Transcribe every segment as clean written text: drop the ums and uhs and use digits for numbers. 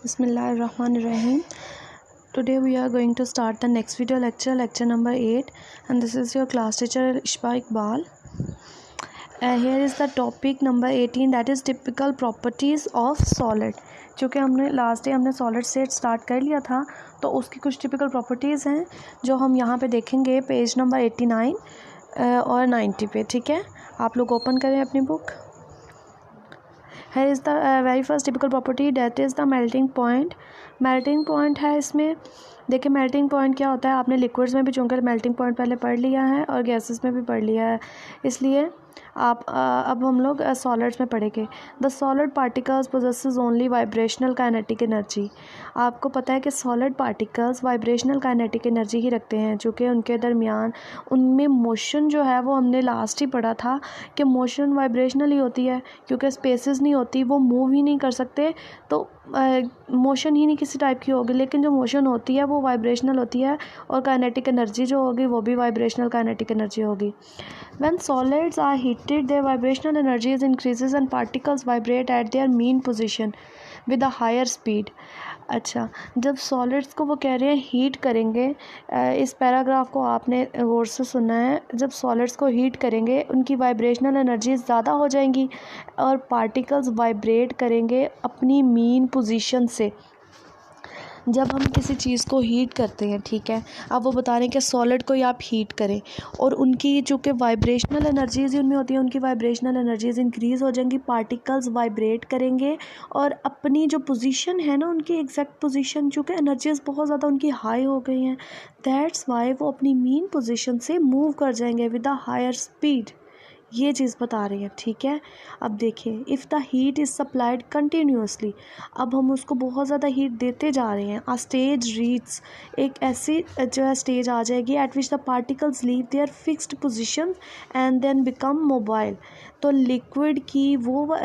Bismillahirrahmanirrahim. Today we are going to start the next video lecture number 8, and this is your class teacher Ishba Iqbal. Here is the topic number 18, that is typical properties of solid. चूँकि हमने last day हमने solid से start कर लिया था, तो उसकी कुछ टिपिकल प्रॉपर्टीज़ हैं जो हम यहाँ पे देखेंगे पेज नंबर 89 और 90 पे. ठीक है, आप लोग ओपन करें अपनी book. Here is the very first typical property, that is the melting point. Melting point है इसमें. देखिए मेल्टिंग पॉइंट क्या होता है, आपने लिक्विड्स में भी चूँकि मेल्टिंग पॉइंट पहले पढ़ लिया है और गैसेस में भी पढ़ लिया है, इसलिए अब हम लोग सॉलिड्स में पढ़ेंगे. The solid particles possesses only vibrational kinetic energy. आपको पता है कि solid particles vibrational kinetic energy ही रखते हैं, चूँकि उनके दरमियान उनमें मोशन जो है वो हमने लास्ट ही पढ़ा था कि मोशन वाइब्रेशनल ही होती है, क्योंकि स्पेसेस नहीं होती, वो मूव ही नहीं कर सकते, तो मोशन ही नहीं किसी टाइप की होगी. लेकिन जो मोशन होती है वो वाइब्रेशनल होती है, और काइनेटिक एनर्जी जो होगी वो भी वाइब्रेशनल काइनेटिक एनर्जी होगी. When solids are heated, their vibrational energy increases and particles vibrate at their mean position with a higher speed. अच्छा, जब सॉलिड्स को वो कह रहे हैं हीट करेंगे, इस पैराग्राफ को आपने गौर से सुनना है. जब सॉलिड्स को हीट करेंगे उनकी वाइब्रेशनल एनर्जी ज़्यादा हो जाएंगी और पार्टिकल्स वाइब्रेट करेंगे अपनी मीन पोजीशन से. जब हम किसी चीज़ को हीट करते हैं, ठीक है, अब वो बता रहे हैं कि सॉलिड को ही आप हीट करें और उनकी चूँकि वाइब्रेशनल एनर्जीज़ उनमें होती हैं, उनकी वाइब्रेशनल एनर्जीज़ इंक्रीज़ हो जाएंगी, पार्टिकल्स वाइब्रेट करेंगे और अपनी जो पोजीशन है ना, उनकी एग्जैक्ट पोजीशन, चूँकि एनर्जीज़ बहुत ज़्यादा उनकी हाई हो गई हैं, दैट्स वाई वो अपनी मीन पोजीशन से मूव कर जाएंगे विद अ हायर स्पीड. ये चीज़ बता रही है. ठीक है, अब देखिए, if the heat is supplied continuously, अब हम उसको बहुत ज़्यादा हीट देते जा रहे हैं. आ स्टेज रीड्स, एक ऐसी जो है स्टेज आ जाएगी at which the particles leave their fixed position and then become mobile. तो लिक्विड की वो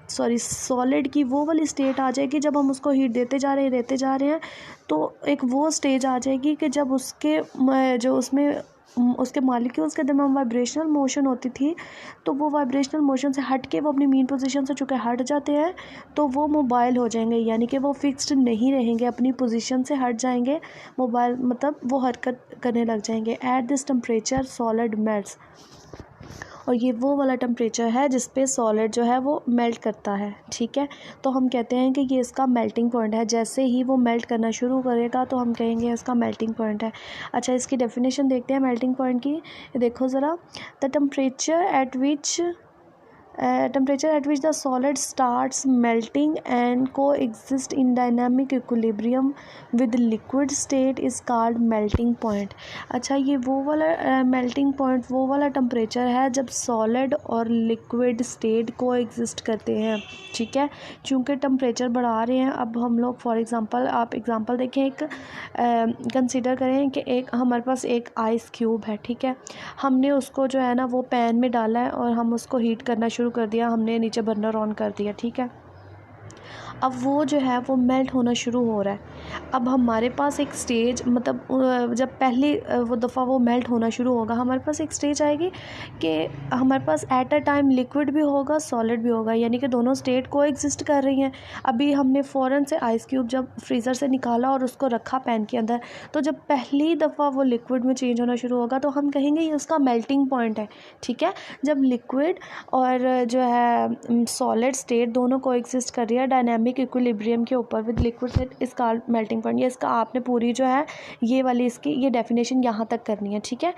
सॉलिड की वो वाली स्टेट आ जाएगी जब हम उसको हीट देते जा रहे हैं, तो एक वो स्टेज आ जाएगी कि जब उसके जो उसके मॉलिक्यूल्स के दरमियान वाइब्रेशनल मोशन होती थी, तो वो वाइब्रेशनल मोशन से हट के वो अपनी मीन पोजीशन से चूँकि हट जाते हैं, तो वो मोबाइल हो जाएंगे, यानी कि वो फिक्स्ड नहीं रहेंगे, अपनी पोजीशन से हट जाएंगे. मोबाइल मतलब वो हरकत करने लग जाएंगे. At this temperature solid melts, और ये वो वाला टेम्परेचर है जिस पे सॉलिड जो है वो मेल्ट करता है. ठीक है, तो हम कहते हैं कि ये इसका मेल्टिंग पॉइंट है. जैसे ही वो मेल्ट करना शुरू करेगा तो हम कहेंगे इसका मेल्टिंग पॉइंट है. अच्छा, इसकी डेफिनेशन देखते हैं मेल्टिंग पॉइंट की. देखो ज़रा, the temperature at which the solid starts melting and coexist in dynamic equilibrium with liquid state is called melting point. अच्छा, ये वो वाला मेल्टिंग पॉइंट वो वाला टेम्परेचर है जब सॉलिड और लिक्विड स्टेट को एग्जिस्ट करते हैं. ठीक है, चूँकि टेम्परेचर बढ़ा रहे हैं, अब हम लोग फॉर एग्ज़ाम्पल, आप एग्ज़ाम्पल देखें, एक कंसिडर करें कि एक हमारे पास एक आइस क्यूब है. ठीक है, हमने उसको जो है ना वो पैन में डाला है और हम उसको हीट करना शुरू कर दिया, हमने नीचे बर्नर ऑन कर दिया. ठीक है, अब वो जो है वो मेल्ट होना शुरू हो रहा है. अब हमारे पास एक स्टेज, मतलब जब पहली वो दफ़ा वो मेल्ट होना शुरू होगा, हमारे पास एक स्टेज आएगी कि हमारे पास एट अ टाइम लिक्विड भी होगा, सॉलिड भी होगा, यानी कि दोनों स्टेट को एग्जिस्ट कर रही हैं. अभी हमने फ़ौरन से आइस क्यूब जब फ्रीज़र से निकाला और उसको रखा पैन के अंदर, तो जब पहली दफ़ा वो लिक्विड में चेंज होना शुरू होगा तो हम कहेंगे ये उसका मेल्टिंग पॉइंट है. ठीक है, जब लिक्विड और जो है सॉलिड स्टेट दोनों को एग्जिस्ट कर रही है डायनामिक इक्विलिब्रियम के ऊपर with liquid state is called melting point. ये इसका आपने पूरी जो है ये वाली इसकी ये डेफिनेशन यहाँ तक करनी है. ठीक है,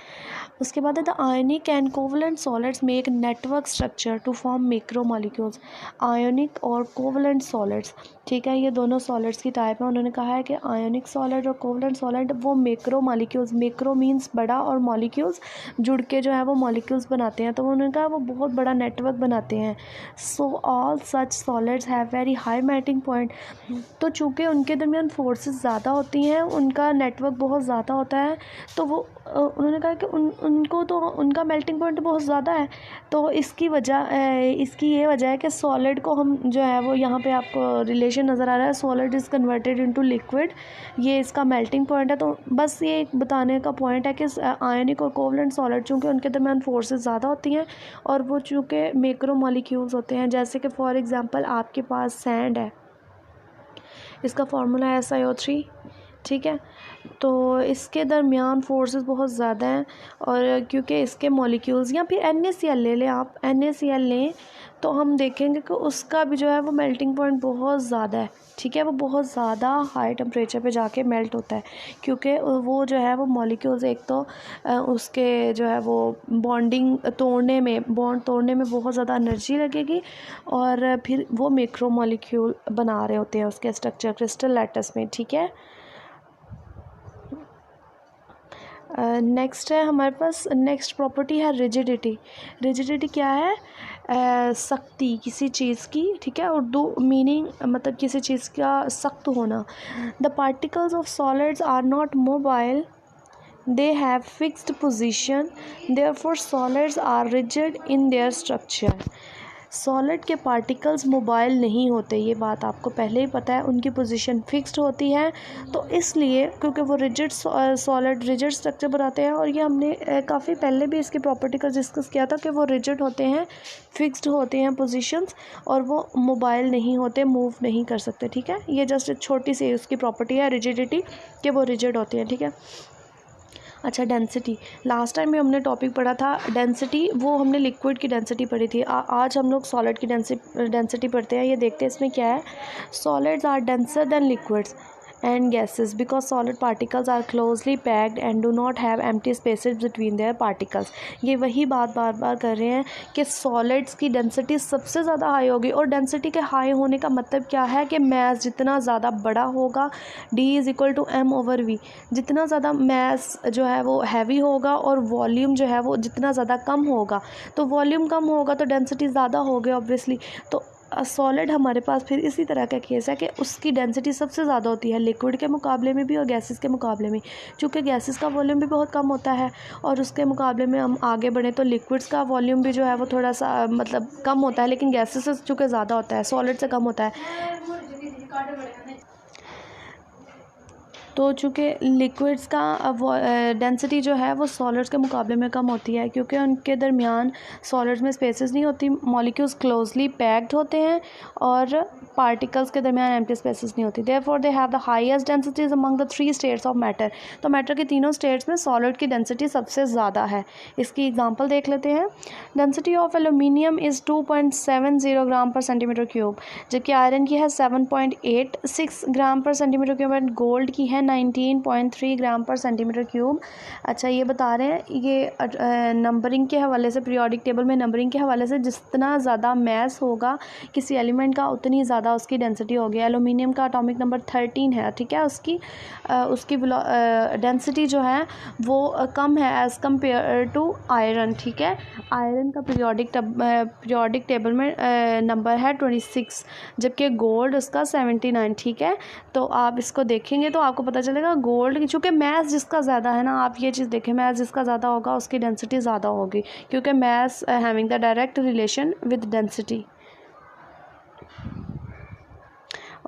उसके बाद है the ionic and covalent solids make network structure to form macromolecules. Ionic और कोवलेंट सॉलिड्स, ठीक है, ये दोनों सॉलिड्स की टाइप है. उन्होंने कहा है कि आयोनिक सॉलिड और कोवलेंट सॉलिड वो मैक्रोमॉलिक्यूल्स, मैक्रो मीन्स बड़ा और मॉलिक्यूल्स जुड़ के जो है वो मॉलिक्यूल्स बनाते हैं, तो उन्होंने कहा वो बहुत बड़ा नेटवर्क बनाते हैं. So all such solids have very high melting point. तो चूँकि उनके दरमियान फोर्सेस ज़्यादा होती हैं, उनका नेटवर्क बहुत ज़्यादा होता है, तो वो उन्होंने कहा कि उनको तो उनका मेल्टिंग पॉइंट बहुत ज़्यादा है. तो इसकी ये वजह है कि सॉलिड को हम जो है वो यहाँ पे आपको रिलेशन नज़र आ रहा है, solid is converted into liquid, ये इसका मेल्टिंग पॉइंट है. तो बस ये एक बताने का पॉइंट है कि आयनिक और कोवलेंट सॉलिड चूँकि उनके दरमियान फोर्सेस ज़्यादा होती हैं और वो चूँकि मैक्रो मॉलिक्यूल्स होते हैं, जैसे कि फॉर एग्ज़ाम्पल आपके पास सैंड है, इसका फार्मूला है SiO3, ठीक है। तो इसके दरमियान फोर्सेस बहुत ज़्यादा हैं, और क्योंकि इसके मॉलिक्यूल्स, या फिर NaCl ले लें आप, NaCl लें तो हम देखेंगे कि उसका भी जो है वो मेल्टिंग पॉइंट बहुत ज़्यादा है, ठीक है। वो बहुत ज़्यादा हाई टेम्परेचर पे जाके मेल्ट होता है, क्योंकि वो जो है वो मॉलिक्यूल्स, एक तो उसके जो है वो बॉन्ड तोड़ने में बहुत ज़्यादा एनर्जी लगेगी, और फिर वो मैक्रो मॉलिक्यूल बना रहे होते हैं उसके स्ट्रक्चर क्रिस्टल लैटिस में, ठीक है। नेक्स्ट है हमारे पास, नेक्स्ट प्रॉपर्टी है रिजिडिटी। रिजिडिटी क्या है? सख्ती किसी चीज़ की, ठीक है। उर्दू मीनिंग मतलब किसी चीज़ का सख्त होना। The particles of solids are not mobile, they have fixed position, therefore solids are rigid in their structure। Solid के पार्टिकल्स मोबाइल नहीं होते, ये बात आपको पहले ही पता है, उनकी पोजीशन फिक्स्ड होती है, तो इसलिए क्योंकि वो रिजिड सॉलिड रिजिड स्ट्रक्चर बनाते हैं, और ये हमने काफ़ी पहले भी इसकी प्रॉपर्टी का डिस्कस किया था कि वो रिजिड होते हैं, फिक्स्ड होते हैं पोजीशंस, और वो मोबाइल नहीं होते, मूव नहीं कर सकते, ठीक है। ये जस्ट एक छोटी सी उसकी प्रॉपर्टी है रिजिडिटी, कि वो रिजिड होती हैं, ठीक है। अच्छा, डेंसिटी, लास्ट टाइम भी हमने टॉपिक पढ़ा था डेंसिटी, वो हमने लिक्विड की डेंसिटी पढ़ी थी। आज हम लोग सॉलिड की डेंसिटी पढ़ते हैं। ये देखते हैं इसमें क्या है। Solids are denser than liquids and gases because solid particles are closely packed and do not have empty spaces between their particles। ये वही बात बार बार कर रहे हैं कि सॉलिड्स की डेंसिटी सबसे ज़्यादा हाई होगी, और डेंसिटी के हाई होने का मतलब क्या है कि मैस जितना ज़्यादा बड़ा होगा, D = m/v, जितना ज़्यादा मैस जो है वो हैवी होगा, और वॉल्यूम जो है वो जितना ज़्यादा कम होगा, तो वॉल्यूम कम होगा तो डेंसिटी ज़्यादा होगी ऑब्वियसली। तो सॉलिड हमारे पास फिर इसी तरह का केस है कि उसकी डेंसिटी सबसे ज़्यादा होती है लिक्विड के मुकाबले में भी और गैसेस के मुकाबले में। चूँकि गैसेस का वॉल्यूम भी बहुत कम होता है, और उसके मुकाबले में हम आगे बढ़ें तो लिक्विड्स का वॉल्यूम भी जो है वो थोड़ा सा मतलब कम होता है, लेकिन गैसेस से चूँकि ज़्यादा होता है, सॉलिड से कम होता है। तो चूँकि लिक्विड्स का डेंसिटी जो है वो सॉलिड्स के मुकाबले में कम होती है, क्योंकि उनके दरमियान सॉलिड्स में स्पेसेस नहीं होती, मॉलिक्यूल्स क्लोजली पैक्ड होते हैं, और पार्टिकल्स के दरमियान एम्प्टी स्पेसेस नहीं होती। Therefore they have the highest densities among the 3 states of matter. तो मैटर के तीनों स्टेट्स में सॉलिड की डेंसिटी सबसे ज़्यादा है। इसकी एग्जांपल देख लेते हैं। डेंसिटी ऑफ एल्यूमिनियम इज़ 2.70 ग्राम पर सेंटीमीटर क्यूब, जबकि आयरन की है 7.86 ग्राम पर सेंटीमीटर क्यूब, एंड गोल्ड की है 19.3 ग्राम पर सेंटीमीटर क्यूब। अच्छा, ये बता रहे हैं, ये नंबरिंग के हवाले से, पीरियोडिक टेबल में नंबरिंग के हवाले से जितना ज़्यादा मैस होगा किसी एलिमेंट का, उतनी ज़्यादा उसकी डेंसिटी होगी। एल्यूमिनियम का एटॉमिक नंबर 13 है, ठीक है। उसकी डेंसिटी जो है वो कम है एज़ कम्पेयर टू आयरन, ठीक है। आयरन का पीरियोडिक टेबल में नंबर है 26, जबकि गोल्ड उसका 79, ठीक है। तो आप इसको देखेंगे तो आपको पता चलेगा गोल्ड की, चूँकि मैस जिसका ज़्यादा है ना, आप ये चीज़ देखें, मैस जिसका ज़्यादा होगा उसकी डेंसिटी ज़्यादा होगी, क्योंकि mass having the direct relation with density.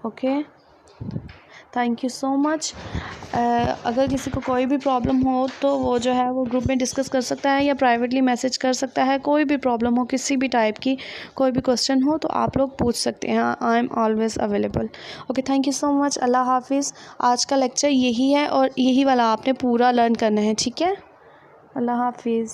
Okay, thank you so much. अगर किसी को कोई भी प्रॉब्लम हो तो वो जो है वो ग्रुप में डिस्कस कर सकता है, या प्राइवेटली मैसेज कर सकता है। कोई भी प्रॉब्लम हो, किसी भी टाइप की कोई भी क्वेश्चन हो तो आप लोग पूछ सकते हैं। I am always available. Okay, thank you so much. अल्लाह हाफिज़। आज का लेक्चर यही है, और यही वाला आपने पूरा लर्न करना है, ठीक है। अल्लाह हाफिज़।